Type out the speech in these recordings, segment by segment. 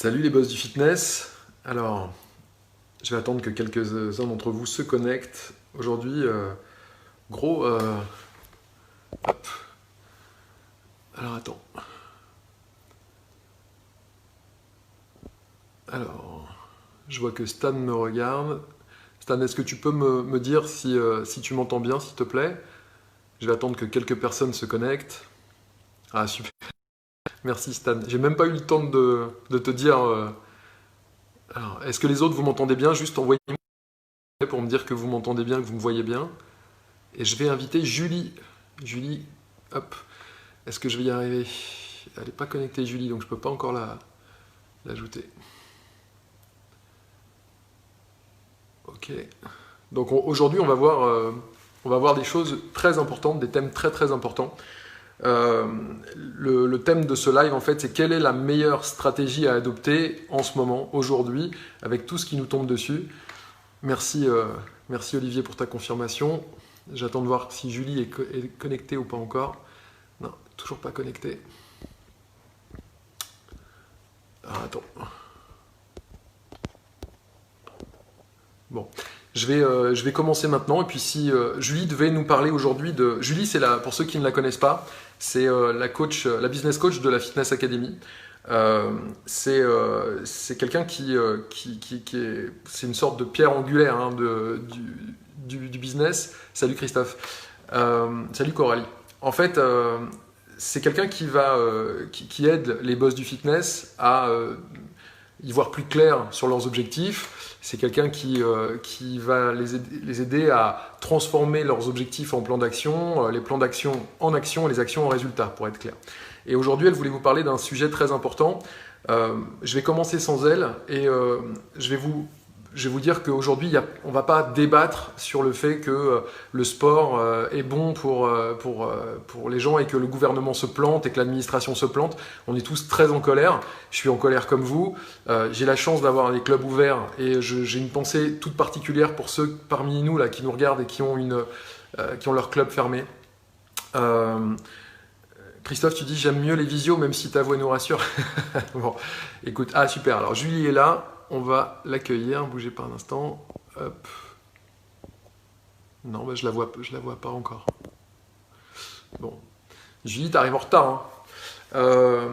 Salut les boss du fitness. Alors, je vais attendre que quelques-uns d'entre vous se connectent. Aujourd'hui, gros... hop. Alors, attends. Alors, je vois que Stan me regarde. Stan, est-ce que tu peux me dire si tu m'entends bien, s'il te plaît? Je vais attendre que quelques personnes se connectent. Ah, super. Merci Stan. J'ai même pas eu le temps de te dire... Alors, est-ce que les autres, vous m'entendez bien? Juste envoyez-moi pour me dire que vous m'entendez bien, que vous me voyez bien. Et je vais inviter Julie. Julie, hop. Est-ce que je vais y arriver? Elle n'est pas connectée, Julie, donc je ne peux pas encore l'ajouter. Ok. Donc aujourd'hui, on va voir des choses très importantes, des thèmes très très importants. Le thème de ce live, en fait, c'est quelle est la meilleure stratégie à adopter en ce moment, aujourd'hui, avec tout ce qui nous tombe dessus. Merci, merci Olivier pour ta confirmation. J'attends de voir si Julie est connectée ou pas encore. Non, toujours pas connectée. Ah, attends. Bon, je vais commencer maintenant. Et puis si Julie devait nous parler aujourd'hui de... Julie, pour ceux qui ne la connaissent pas, c'est la business coach de la Fitness Academy. C'est quelqu'un qui est... C'est une sorte de pierre angulaire hein, du business. Salut Christophe. Salut Coralie. En fait, c'est quelqu'un qui aide les boss du fitness à y voir plus clair sur leurs objectifs. C'est quelqu'un qui va les aider à transformer leurs objectifs en plans d'action, les plans d'action en action et les actions en résultats, pour être clair. Et aujourd'hui, elle voulait vous parler d'un sujet très important. Je vais commencer sans elle et je vais vous dire qu'aujourd'hui, on ne va pas débattre sur le fait que le sport est bon pour les gens et que le gouvernement se plante et que l'administration se plante. On est tous très en colère. Je suis en colère comme vous. J'ai la chance d'avoir des clubs ouverts et j'ai une pensée toute particulière pour ceux parmi nous là, qui nous regardent et qui ont leur club fermé. Christophe, tu dis j'aime mieux les visios même si ta voix nous rassure. Bon, écoute, ah super, alors Julie est là. On va l'accueillir, bougez pas un instant. Hop. Non, bah, je la vois pas encore. Bon. Julie, t'arrives en retard. Hein.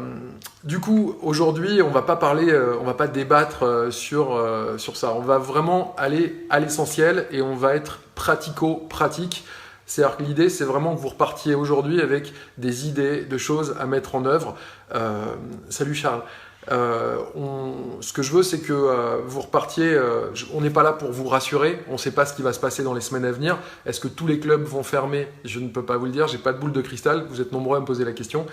Du coup, aujourd'hui, on va pas débattre sur ça. On va vraiment aller à l'essentiel et on va être pratico-pratique. C'est-à-dire que l'idée, c'est vraiment que vous repartiez aujourd'hui avec des idées, de choses à mettre en œuvre. Salut Charles. Ce que je veux, c'est que vous repartiez. On n'est pas là pour vous rassurer. On ne sait pas ce qui va se passer dans les semaines à venir. Est-ce que tous les clubs vont fermer? Je ne peux pas vous le dire. J'ai pas de boule de cristal. Vous êtes nombreux à me poser la question.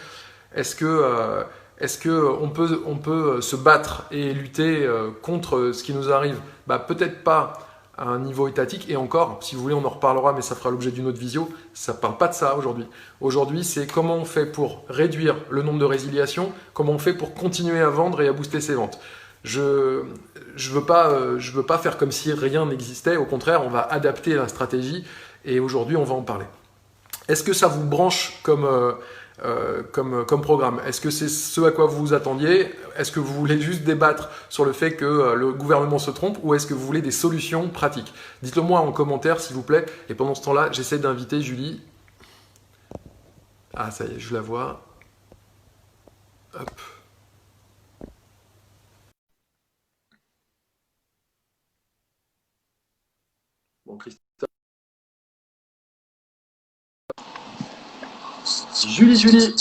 Est-ce que on peut se battre et lutter contre ce qui nous arrive? Bah, peut-être pas à un niveau étatique, et encore, si vous voulez, on en reparlera, mais ça fera l'objet d'une autre visio. Ça ne parle pas de ça aujourd'hui. Aujourd'hui, c'est comment on fait pour réduire le nombre de résiliations, comment on fait pour continuer à vendre et à booster ses ventes. Je veux pas faire comme si rien n'existait. Au contraire, on va adapter la stratégie, et aujourd'hui, on va en parler. Est-ce que ça vous branche comme programme? Est-ce que c'est ce à quoi vous vous attendiez? Est-ce que vous voulez juste débattre sur le fait que le gouvernement se trompe ou est-ce que vous voulez des solutions pratiques? Dites-le moi en commentaire s'il vous plaît. Et pendant ce temps-là, j'essaie d'inviter Julie. Ah ça y est, je la vois. Hop. Bon, Christophe. Julie.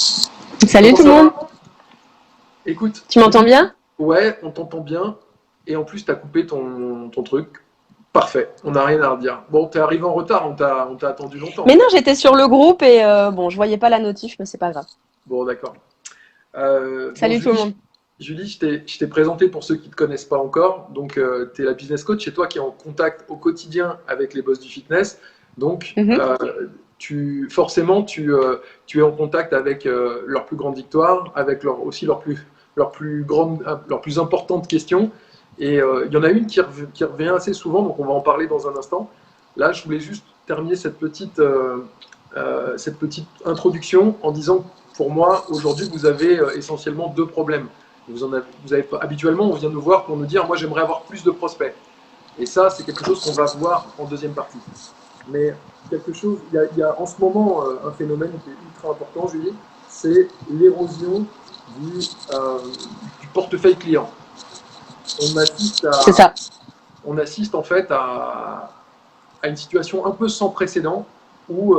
Salut tout le monde. Écoute. Tu m'entends bien? Ouais, on t'entend bien. Et en plus, tu as coupé ton truc. Parfait, on n'a rien à redire. Bon, t'es arrivé en retard, on t'a attendu longtemps. Mais non, j'étais sur le groupe et bon, je voyais pas la notif, mais c'est pas grave. Bon, d'accord. Salut tout le monde. Julie, je t'ai présenté pour ceux qui ne te connaissent pas encore. Donc, tu es la business coach, c'est toi qui es en contact au quotidien avec les boss du fitness. Donc, forcément, tu es en contact avec leurs plus grandes victoires, avec aussi leurs plus importantes questions. Et il y en a une qui revient assez souvent, donc on va en parler dans un instant. Là, je voulais juste terminer cette petite introduction en disant que pour moi, aujourd'hui, vous avez essentiellement deux problèmes. Habituellement, on vient nous voir pour nous dire, moi j'aimerais avoir plus de prospects. Et ça, c'est quelque chose qu'on va voir en deuxième partie. Mais il y a en ce moment un phénomène qui est ultra important, Julie, c'est l'érosion du, euh, du portefeuille client. On assiste, C'est ça. on assiste en fait à une situation un peu sans précédent où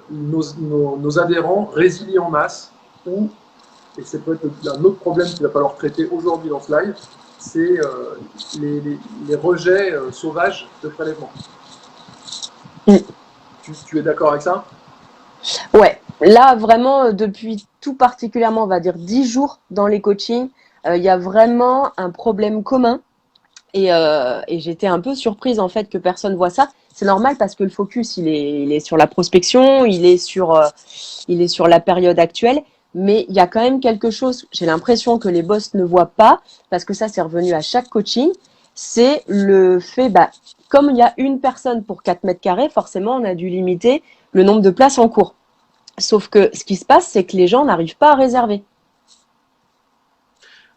nos adhérents résilient en masse, ou, et c'est peut-être un autre problème qu'il va falloir traiter aujourd'hui dans ce live, c'est les rejets sauvages de prélèvement. Mm. Tu es d'accord avec ça? Ouais, là vraiment depuis tout particulièrement, on va dire 10 jours dans les coachings, il y a vraiment un problème commun et j'étais un peu surprise en fait que personne voit ça. C'est normal parce que le focus il est sur la prospection, il est sur la période actuelle, mais il y a quand même quelque chose. J'ai l'impression que les boss ne voient pas parce que ça c'est revenu à chaque coaching. C'est le fait, bah, comme il y a une personne pour 4 mètres carrés, forcément on a dû limiter le nombre de places en cours. Sauf que ce qui se passe, c'est que les gens n'arrivent pas à réserver.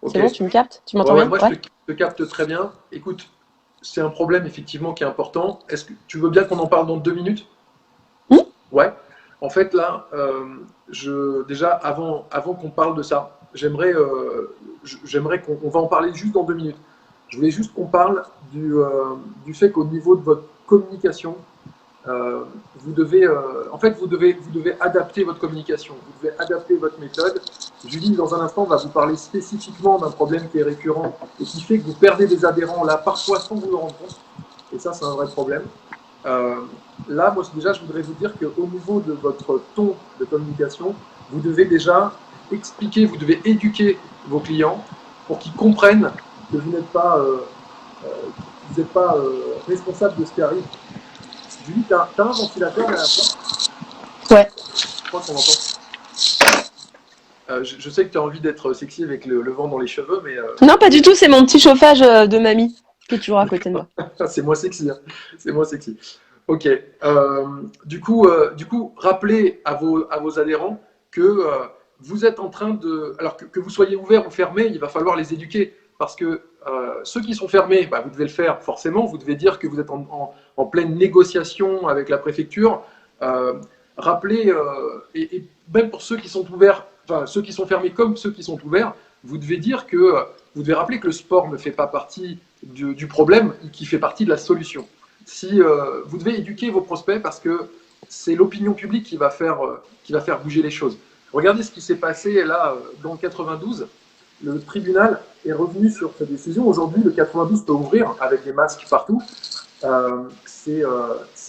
Ok. C'est bon, tu me captes? Tu m'entends Ouais, bien? moi Ouais. je te capte très bien. Écoute, c'est un problème effectivement qui est important. Est-ce que tu veux bien qu'on en parle dans 2 minutes? Hmm. Ouais. En fait, là, déjà, avant qu'on parle de ça, j'aimerais qu'on va en parler juste dans 2 minutes. Je voulais juste qu'on parle du fait qu'au niveau de votre communication, vous devez adapter votre communication, vous devez adapter votre méthode. Julie, dans un instant, va vous parler spécifiquement d'un problème qui est récurrent et qui fait que vous perdez des adhérents là, parfois sans vous le rendre compte. Et ça, c'est un vrai problème. Euh, Là, moi, déjà, je voudrais vous dire qu'au niveau de votre ton de communication, vous devez déjà expliquer, vous devez éduquer vos clients pour qu'ils comprennent que vous n'êtes pas, responsable de ce qui arrive. Julie, tu as un ventilateur derrière toi? Ouais. Je crois qu'on entend. Je sais que tu as envie d'être sexy avec le vent dans les cheveux, mais Non, pas du tout, c'est mon petit chauffage de mamie qui est toujours à côté de moi. c'est moins sexy. Hein. C'est moins sexy. Ok. Du coup, rappelez à vos adhérents que vous êtes en train de. Alors que vous soyez ouvert ou fermé, il va falloir les éduquer. Parce que ceux qui sont fermés, bah, vous devez le faire forcément. Vous devez dire que vous êtes en pleine négociation avec la préfecture. Euh, Rappelez, et même pour ceux qui sont ouverts, enfin ceux qui sont fermés comme ceux qui sont ouverts, vous devez dire que vous devez rappeler que le sport ne fait pas partie du problème, qui fait partie de la solution. Si vous devez éduquer vos prospects parce que c'est l'opinion publique qui va faire bouger les choses. Regardez ce qui s'est passé là dans le 92. Le tribunal est revenu sur cette décision. Aujourd'hui, le 92 peut ouvrir avec des masques partout. C'est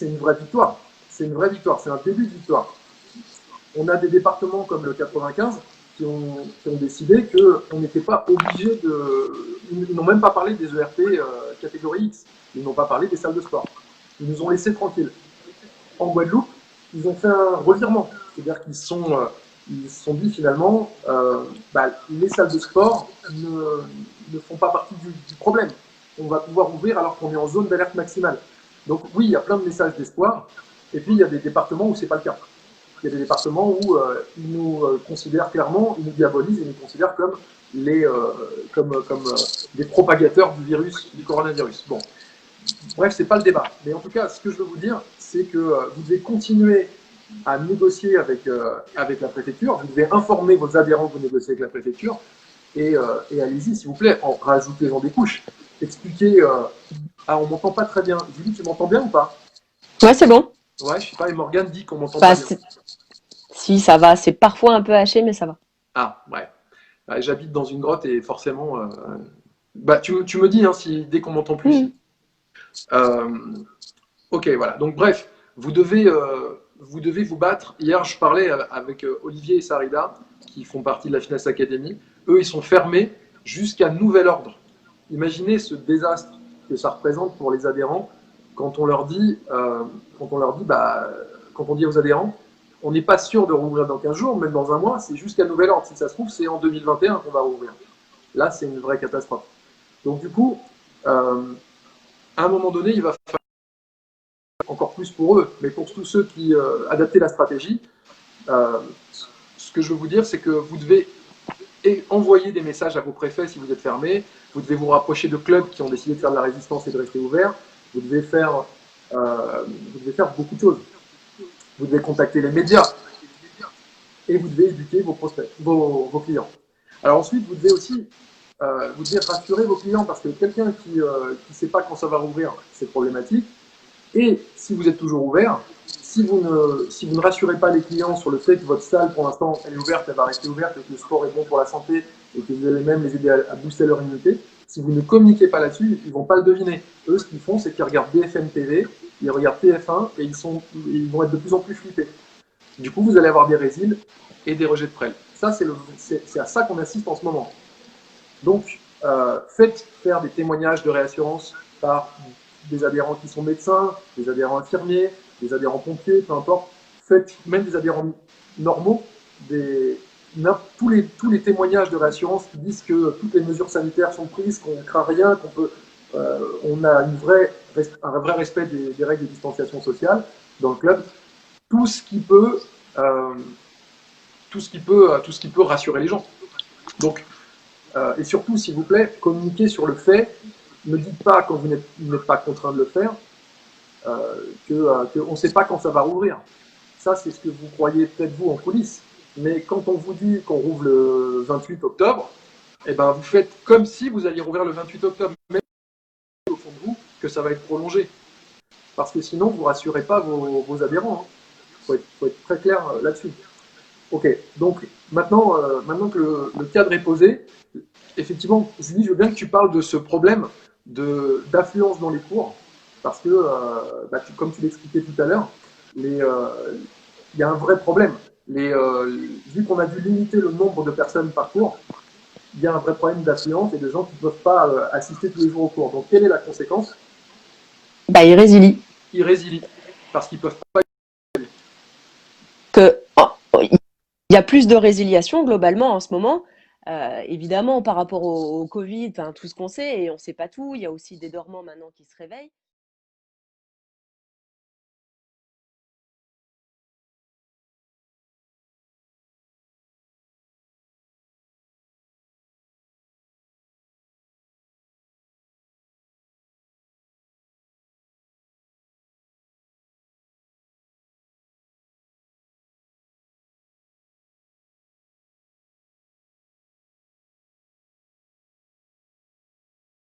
une vraie victoire. C'est une vraie victoire. C'est un début de victoire. On a des départements comme le 95 qui ont décidé qu'on n'était pas obligé de. Ils n'ont même pas parlé des ERP catégorie X. Ils n'ont pas parlé des salles de sport. Ils nous ont laissés tranquilles. En Guadeloupe, ils ont fait un revirement. C'est-à-dire ils se sont dit finalement, les salles de sport ne font pas partie du problème. On va pouvoir ouvrir alors qu'on est en zone d'alerte maximale. Donc oui, il y a plein de messages d'espoir. Et puis il y a des départements où c'est pas le cas. Il y a des départements où ils nous considèrent clairement, ils nous diabolisent, ils nous considèrent comme des propagateurs du virus, du coronavirus. Bon, bref, c'est pas le débat. Mais en tout cas, ce que je veux vous dire, c'est que vous devez continuer à négocier avec la préfecture. Vous devez informer vos adhérents que vous négociez avec la préfecture. Et allez-y, s'il vous plaît, rajoutez-en des couches. Expliquez. Ah, on m'entend pas très bien. Julie, tu m'entends bien ou pas? Ouais, c'est bon. Ouais, je sais pas. Et Morgane dit qu'on m'entend Bah, pas bien. si, ça va. C'est parfois un peu haché, mais ça va. Ah, ouais. J'habite dans une grotte et forcément. Bah, tu me dis hein, si dès qu'on m'entend plus. Mmh. Euh, ok, voilà. Donc, bref, vous devez vous battre. Hier, je parlais avec Olivier et Sarida, qui font partie de la Finesse Academy. Eux, ils sont fermés jusqu'à nouvel ordre. Imaginez ce désastre que ça représente pour les adhérents quand on leur dit, quand on dit aux adhérents, on n'est pas sûr de rouvrir dans 15 jours, même dans un mois, c'est jusqu'à nouvel ordre. Si ça se trouve, c'est en 2021 qu'on va rouvrir. Là, c'est une vraie catastrophe. Donc, du coup, à un moment donné, il va falloir encore plus pour eux, mais pour tous ceux qui adaptent la stratégie, ce que je veux vous dire, c'est que vous devez et envoyer des messages à vos préfets si vous êtes fermé. Vous devez vous rapprocher de clubs qui ont décidé de faire de la résistance et de rester ouverts. Vous devez faire, vous devez faire beaucoup de choses. Vous devez contacter les médias et vous devez éduquer vos prospects, vos clients. Alors ensuite, vous devez aussi vous devez rassurer vos clients parce que quelqu'un qui ne sait pas quand ça va rouvrir, c'est problématique. Et si vous êtes toujours ouvert, si vous ne rassurez pas les clients sur le fait que votre salle, pour l'instant, elle est ouverte, elle va rester ouverte et que le sport est bon pour la santé et que vous allez même les aider à booster leur immunité, si vous ne communiquez pas là-dessus, ils ne vont pas le deviner. Eux, ce qu'ils font, c'est qu'ils regardent BFM TV, ils regardent TF1 et ils vont être de plus en plus flippés. Du coup, vous allez avoir des résils et des rejets de prêles. Ça, c'est à ça qu'on assiste en ce moment. Donc, faites faire des témoignages de réassurance par des adhérents qui sont médecins, des adhérents infirmiers, des adhérents pompiers, peu importe. Faites même des adhérents normaux, tous les témoignages de réassurance qui disent que toutes les mesures sanitaires sont prises, qu'on ne craint rien, on a un vrai respect des règles de distanciation sociale dans le club. Tout ce qui peut, euh, tout ce qui peut rassurer les gens. Donc, et surtout, s'il vous plaît, communiquez sur le fait. Ne dites pas, quand vous n'êtes pas contraint de le faire, qu'on ne sait pas quand ça va rouvrir. Ça, c'est ce que vous croyez peut-être vous en coulisses. Mais quand on vous dit qu'on rouvre le 28 octobre, eh ben, vous faites comme si vous alliez rouvrir le 28 octobre, même au fond de vous que ça va être prolongé. Parce que sinon, vous ne rassurez pas vos adhérents. Il faut être très clair là-dessus. Ok, donc maintenant que le cadre est posé, effectivement, Julie, je veux bien que tu parles de ce problème d'affluence dans les cours, parce que, comme tu l'expliquais tout à l'heure, il y a un vrai problème. Vu qu'on a dû limiter le nombre de personnes par cours, il y a un vrai problème d'affluence et de gens qui ne peuvent pas assister tous les jours au cours. Donc, quelle est la conséquence? Bah, il résilie. Ils résilient, parce qu'ils ne peuvent pas. Que, oh, il y a plus de résiliation globalement en ce moment. Évidemment, par rapport au Covid, tout ce qu'on sait, et on ne sait pas tout. Il y a aussi des dormants maintenant qui se réveillent.